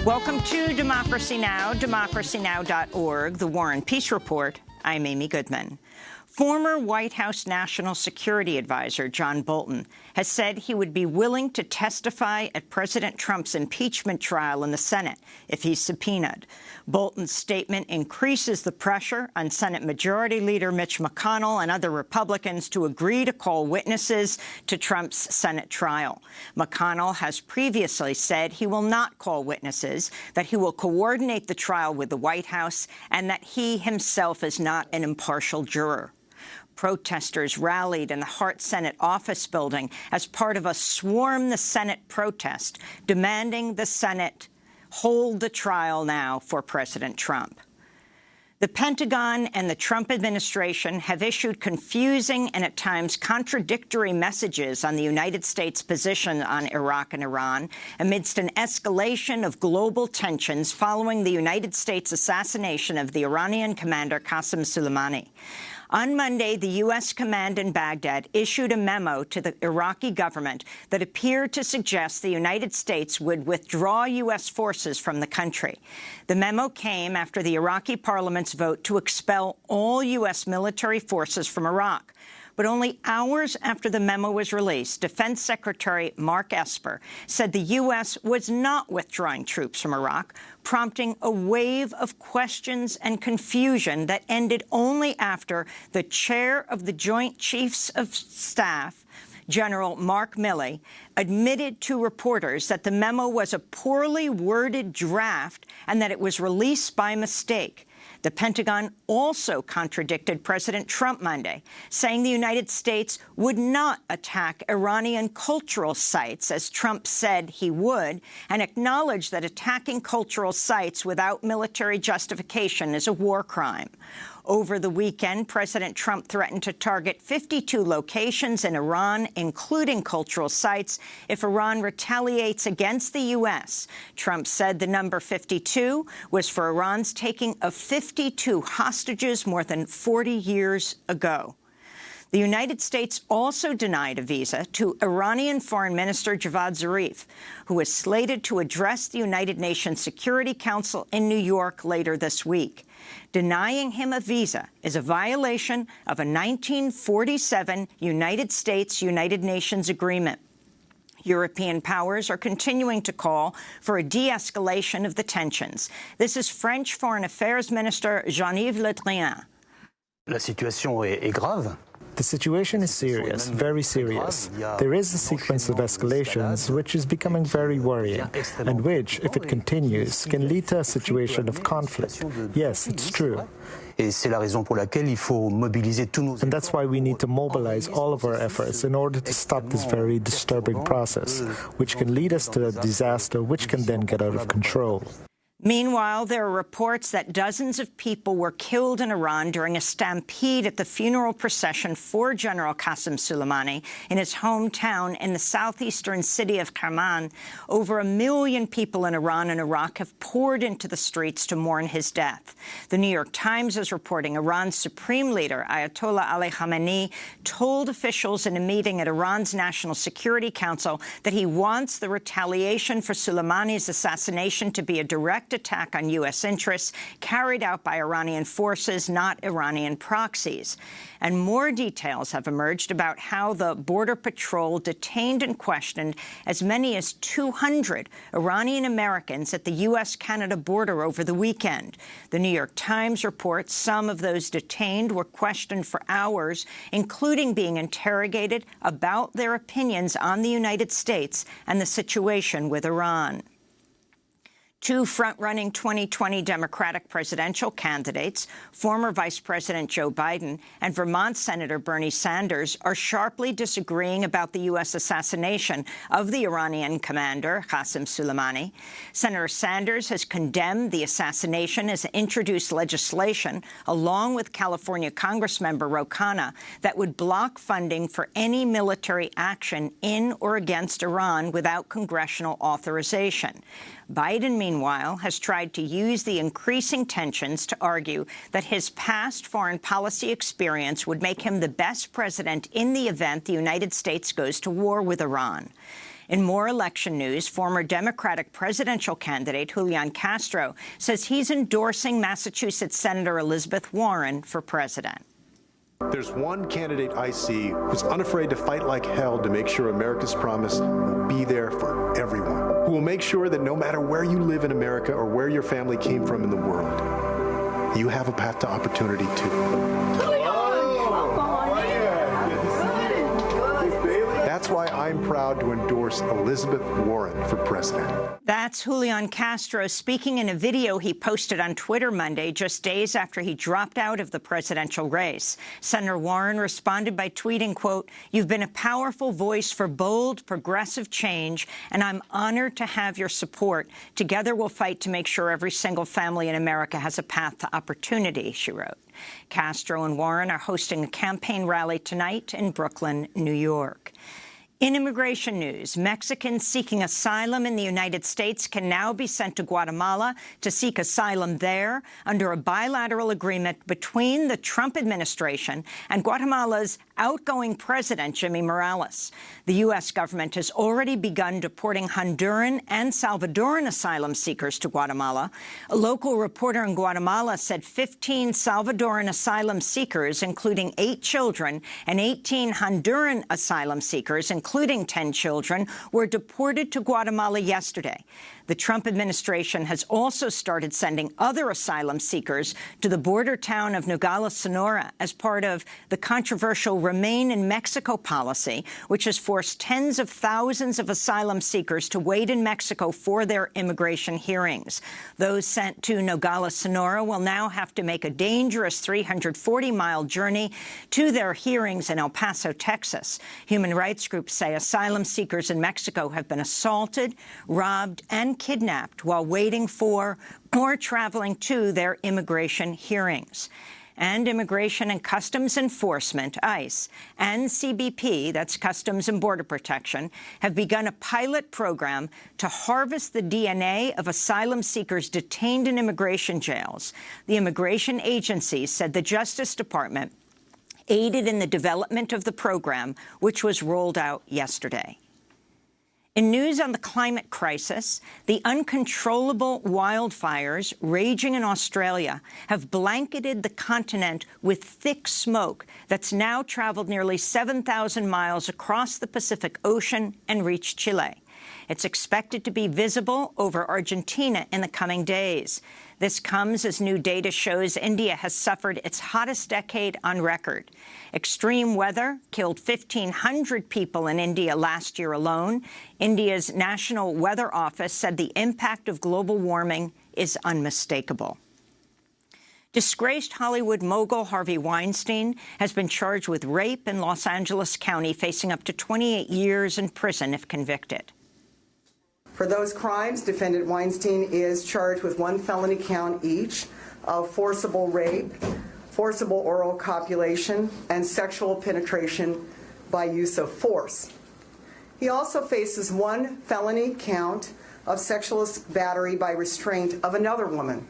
Welcome to Democracy Now!, democracynow.org, the War and Peace Report. I'm Amy Goodman. Former White House National Security Advisor John Bolton has said he would be willing to testify at President Trump's impeachment trial in the Senate if he's subpoenaed. Bolton's statement increases the pressure on Senate Majority Leader Mitch McConnell and other Republicans to agree to call witnesses to Trump's Senate trial. McConnell has previously said he will not call witnesses, that he will coordinate the trial with the White House, and that he himself is not an impartial juror. Protesters rallied in the Hart Senate office building as part of a Swarm the Senate protest, demanding the Senate hold the trial now for President Trump. The Pentagon and the Trump administration have issued confusing and at times contradictory messages on the United States' position on Iraq and Iran amidst an escalation of global tensions following the United States' assassination of the Iranian commander Qasem Soleimani. On Monday, the U.S. command in Baghdad issued a memo to the Iraqi government that appeared to suggest the United States would withdraw U.S. forces from the country. The memo came after the Iraqi parliament's vote to expel all U.S. military forces from Iraq. But only hours after the memo was released, Defense Secretary Mark Esper said the U.S. was not withdrawing troops from Iraq, prompting a wave of questions and confusion that ended only after the chair of the Joint Chiefs of Staff, General Mark Milley, admitted to reporters that the memo was a poorly worded draft and that it was released by mistake. The Pentagon also contradicted President Trump Monday, saying the United States would not attack Iranian cultural sites, as Trump said he would, and acknowledged that attacking cultural sites without military justification is a war crime. Over the weekend, President Trump threatened to target 52 locations in Iran, including cultural sites, if Iran retaliates against the U.S. Trump said the number 52 was for Iran's taking of 52 hostages more than 40 years ago. The United States also denied a visa to Iranian Foreign Minister Javad Zarif, who is slated to address the United Nations Security Council in New York later this week. Denying him a visa is a violation of a 1947 United States-United Nations agreement. European powers are continuing to call for a de-escalation of the tensions. This is French Foreign Affairs Minister Jean-Yves Le Drian. La situation est grave. The situation is serious, very serious. There is a sequence of escalations which is becoming very worrying, and which, if it continues, can lead to a situation of conflict. Yes, it's true. And that's why we need to mobilize all of our efforts in order to stop this very disturbing process, which can lead us to a disaster which can then get out of control. Meanwhile, there are reports that dozens of people were killed in Iran during a stampede at the funeral procession for General Qasem Soleimani in his hometown in the southeastern city of Kerman. Over 1 million people in Iran and Iraq have poured into the streets to mourn his death. The New York Times is reporting Iran's supreme leader, Ayatollah Ali Khamenei, told officials in a meeting at Iran's National Security Council that he wants the retaliation for Soleimani's assassination to be a direct attack on U.S. interests carried out by Iranian forces, not Iranian proxies. And more details have emerged about how the Border Patrol detained and questioned as many as 200 Iranian Americans at the U.S.-Canada border over the weekend. The New York Times reports some of those detained were questioned for hours, including being interrogated about their opinions on the United States and the situation with Iran. Two front-running 2020 Democratic presidential candidates, former Vice President Joe Biden and Vermont Senator Bernie Sanders, are sharply disagreeing about the U.S. assassination of the Iranian commander, Qasem Soleimani. Senator Sanders has condemned the assassination, has introduced legislation, along with California Congressmember Ro Khanna, that would block funding for any military action in or against Iran without congressional authorization. Biden, meanwhile, has tried to use the increasing tensions to argue that his past foreign policy experience would make him the best president in the event the United States goes to war with Iran. In more election news, former Democratic presidential candidate Julian Castro says he's endorsing Massachusetts Senator Elizabeth Warren for president. There's one candidate I see who's unafraid to fight like hell to make sure America's promise will be there for everyone, who will make sure that no matter where you live in America or where your family came from in the world, you have a path to opportunity too. That's why I'm proud to endorse Elizabeth Warren for president. That's Julian Castro speaking in a video he posted on Twitter Monday, just days after he dropped out of the presidential race. Senator Warren responded by tweeting, quote, "You've been a powerful voice for bold, progressive change, and I'm honored to have your support. Together we'll fight to make sure every single family in America has a path to opportunity," she wrote. Castro and Warren are hosting a campaign rally tonight in Brooklyn, New York. In immigration news, Mexicans seeking asylum in the United States can now be sent to Guatemala to seek asylum there under a bilateral agreement between the Trump administration and Guatemala's outgoing president, Jimmy Morales. The U.S. government has already begun deporting Honduran and Salvadoran asylum seekers to Guatemala. A local reporter in Guatemala said 15 Salvadoran asylum seekers, including 8 children, and 18 Honduran asylum seekers, including 10 children, were deported to Guatemala yesterday. The Trump administration has also started sending other asylum seekers to the border town of Nogales, Sonora, as part of the controversial Remain in Mexico policy, which has forced tens of thousands of asylum seekers to wait in Mexico for their immigration hearings. Those sent to Nogales, Sonora will now have to make a dangerous 340-mile journey to their hearings in El Paso, Texas. Human rights groups say asylum seekers in Mexico have been assaulted, robbed, and kidnapped while waiting for or traveling to their immigration hearings. And Immigration and Customs Enforcement, ICE, and CBP, that's Customs and Border Protection, have begun a pilot program to harvest the DNA of asylum seekers detained in immigration jails. The immigration agency said the Justice Department aided in the development of the program, which was rolled out yesterday. In news on the climate crisis, the uncontrollable wildfires raging in Australia have blanketed the continent with thick smoke that's now traveled nearly 7,000 miles across the Pacific Ocean and reached Chile. It's expected to be visible over Argentina in the coming days. This comes as new data shows India has suffered its hottest decade on record. Extreme weather killed 1,500 people in India last year alone. India's National Weather Office said the impact of global warming is unmistakable. Disgraced Hollywood mogul Harvey Weinstein has been charged with rape in Los Angeles County, facing up to 28 years in prison if convicted. For those crimes, defendant Weinstein is charged with 1 felony count each of forcible rape, forcible oral copulation, and sexual penetration by use of force. He also faces 1 felony count of sexual battery by restraint of another woman.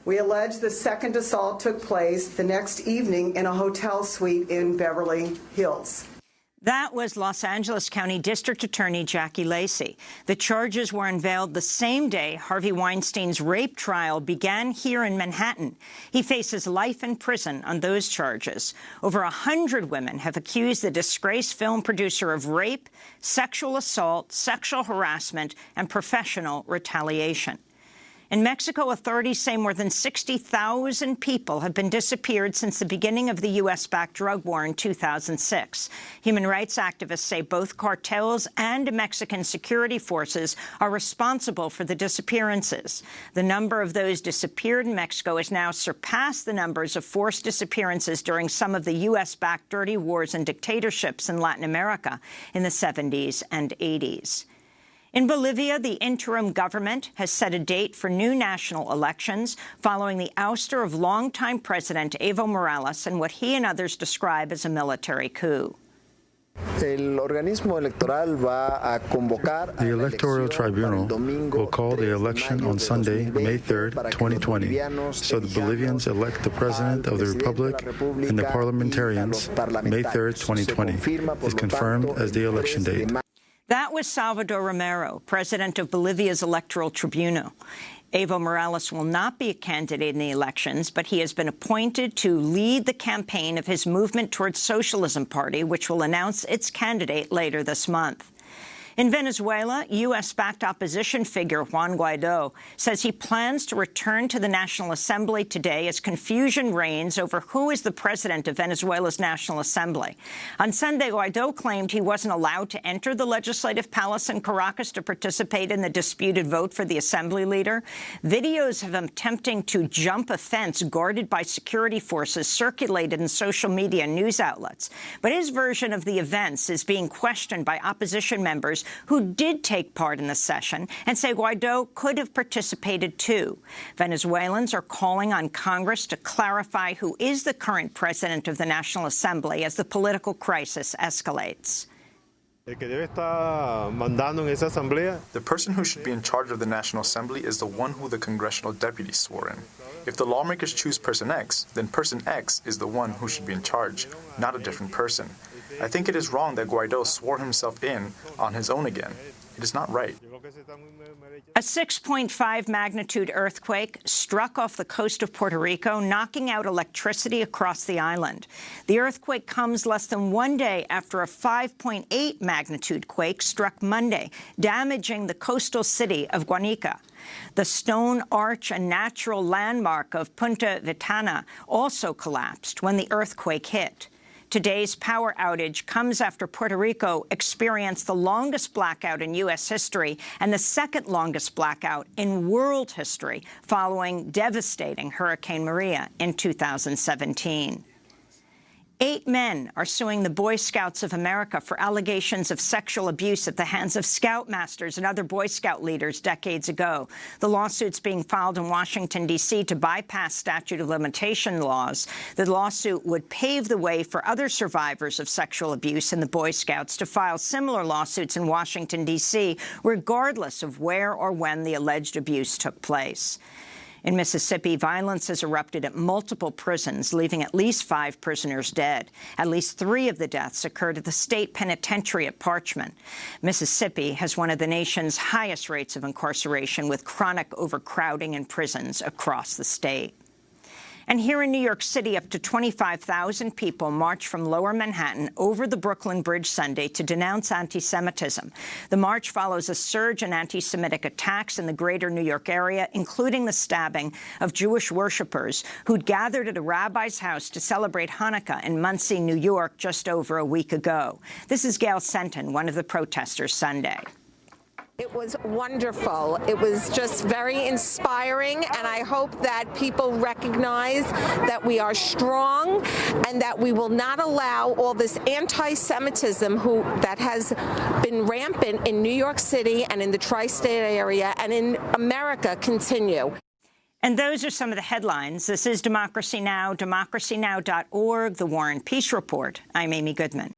We allege the second assault took place the next evening in a hotel suite in Beverly Hills. That was Los Angeles County District Attorney Jackie Lacey. The charges were unveiled the same day Harvey Weinstein's rape trial began here in Manhattan. He faces life in prison on those charges. Over 100 women have accused the disgraced film producer of rape, sexual assault, sexual harassment, and professional retaliation. In Mexico, authorities say more than 60,000 people have been disappeared since the beginning of the U.S.-backed drug war in 2006. Human rights activists say both cartels and Mexican security forces are responsible for the disappearances. The number of those disappeared in Mexico has now surpassed the numbers of forced disappearances during some of the U.S.-backed dirty wars and dictatorships in Latin America in the 70s and 80s. In Bolivia, the interim government has set a date for new national elections following the ouster of longtime President Evo Morales and what he and others describe as a military coup. The Electoral Tribunal will call the election on Sunday, May 3, 2020, so the Bolivians elect the President of the Republic and the parliamentarians. May 3, 2020 is confirmed as the election date. That was Salvador Romero, president of Bolivia's electoral tribunal. Evo Morales will not be a candidate in the elections, but he has been appointed to lead the campaign of his Movement Towards Socialism party, which will announce its candidate later this month. In Venezuela, U.S.-backed opposition figure Juan Guaidó says he plans to return to the National Assembly today as confusion reigns over who is the president of Venezuela's National Assembly. On Sunday, Guaidó claimed he wasn't allowed to enter the legislative palace in Caracas to participate in the disputed vote for the assembly leader. Videos of him attempting to jump a fence guarded by security forces circulated in social media and news outlets. But his version of the events is being questioned by opposition members who did take part in the session and say Guaidó could have participated too. Venezuelans are calling on Congress to clarify who is the current president of the National Assembly as the political crisis escalates. The person who should be in charge of the National Assembly is the one who the congressional deputies swore in. If the lawmakers choose person X, then person X is the one who should be in charge, not a different person. I think it is wrong that Guaidó swore himself in on his own again. It is not right. A 6.5 magnitude earthquake struck off the coast of Puerto Rico, knocking out electricity across the island. The earthquake comes less than 1 day after a 5.8 magnitude quake struck Monday, damaging the coastal city of Guanica. The stone arch and natural landmark of Punta Vitana also collapsed when the earthquake hit. Today's power outage comes after Puerto Rico experienced the longest blackout in U.S. history and the second longest blackout in world history following devastating Hurricane Maria in 2017. 8 men are suing the Boy Scouts of America for allegations of sexual abuse at the hands of scoutmasters and other Boy Scout leaders decades ago. The lawsuit's being filed in Washington, D.C. to bypass statute of limitation laws. The lawsuit would pave the way for other survivors of sexual abuse in the Boy Scouts to file similar lawsuits in Washington, D.C., regardless of where or when the alleged abuse took place. In Mississippi, violence has erupted at multiple prisons, leaving at least 5 prisoners dead. At least 3 of the deaths occurred at the state penitentiary at Parchman. Mississippi has one of the nation's highest rates of incarceration, with chronic overcrowding in prisons across the state. And here in New York City, up to 25,000 people marched from Lower Manhattan over the Brooklyn Bridge Sunday to denounce anti-Semitism. The march follows a surge in anti-Semitic attacks in the greater New York area, including the stabbing of Jewish worshippers who'd gathered at a rabbi's house to celebrate Hanukkah in Monsey, New York, just over a week ago. This is Gail Senton, one of the protesters Sunday. It was wonderful. It was just very inspiring, and I hope that people recognize that we are strong and that we will not allow all this anti-Semitism that has been rampant in New York City and in the tri-state area and in America continue. And those are some of the headlines. This is Democracy Now!, democracynow.org, The War and Peace Report. I'm Amy Goodman.